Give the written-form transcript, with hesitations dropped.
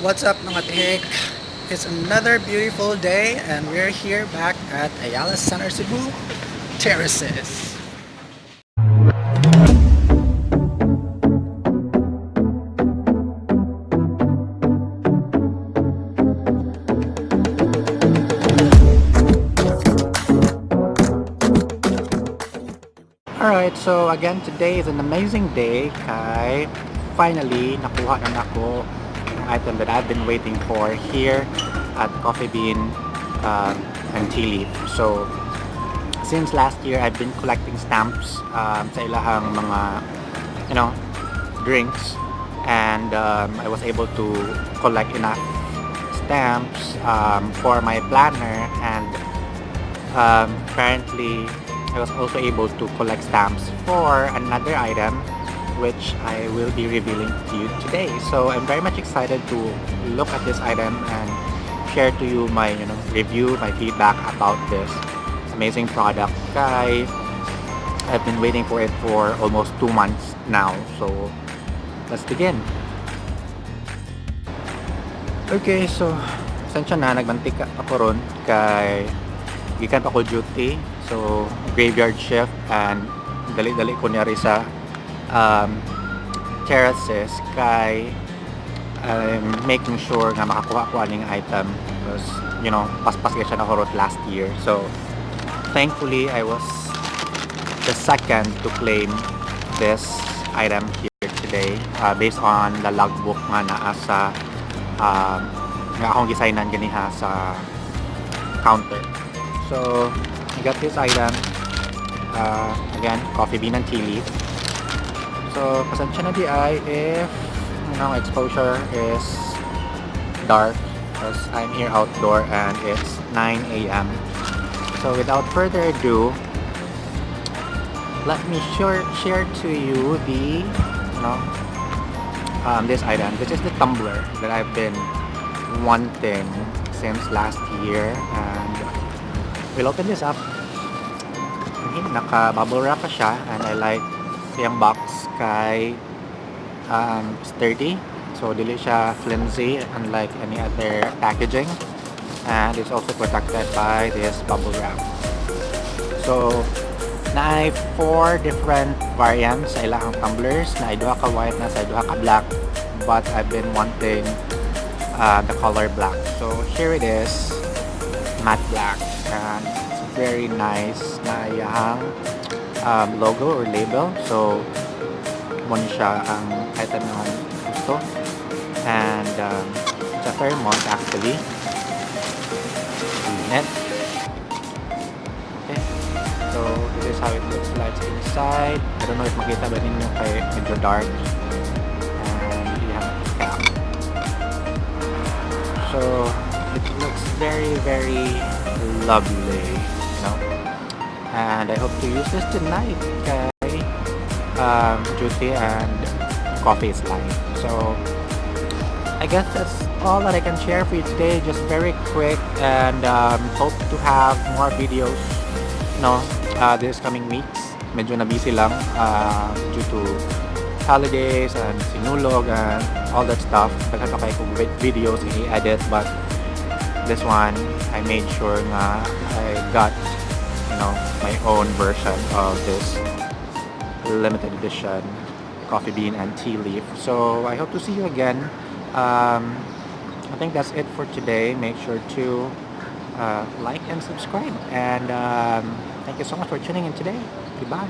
What's up mga tihik? It's another beautiful day and we're here back at Ayala Center Cebu Terraces. Alright, so again today is an amazing day kay finally nakuha na nako ang item that I've been waiting for here at Coffee Bean and Tea Leaf. So since last year I've been collecting stamps sa ilahang mga drinks, and I was able to collect enough stamps for my planner, and apparently I was also able to collect stamps for another item which I will be revealing to you today. So I'm very much excited to look at this item and share to you my review, my feedback about this amazing product. I've been waiting for it for almost 2 months now. So let's begin. Okay, so sensya na nagbantik ako ron kay gikan pa ko duty, so graveyard shift, and dali-dali ko niyari sa terraces kay I'm making sure nga makakuha ko aning item because paspas siya na horot last year. So thankfully I was the second to claim this item here today based on the logbook nga naa sa nga akong gisaynan ganiha sa counter. So I got this item, again, Coffee Bean and Tea Leaf. So pasensya na di ay if exposure is dark because I'm here outdoor and it's 9 a.m. So without further ado, let me share to you the this item. This is the tumbler that I've been wanting since last year, and we'll open this up. Naka bubble wrap pa siya, and I like yung box kay sturdy, so dili siya flimsy unlike any other packaging, and it's also protected by this bubble wrap. So na 4 different variants sa ilang tumblers, na duha ka white na sa duha ka black, but I've been wanting the color black. So here it is, matte black, and it's very nice na yung logo or label. So mo siya ang item na gusto, and it's a thermos actually. Net. Okay, so this is how it looks like inside. I don't know if makita ba ninyo kay medyo dark, and yeah, cap. So it looks very lovely, and I hope to use this tonight kay duty and coffee is light. So I guess that's all that I can share for you today, just very quick, and hope to have more videos this coming weeks. Medyo na busy lang due to holidays and sinulog and all that stuff. Daghan pa kayo kung videos i-edit, but this one I made sure nga I got my own version of this limited edition Coffee Bean and Tea Leaf. So I hope to see you again. I think that's it for today. Make sure to like and subscribe, and thank you so much for tuning in today. Goodbye.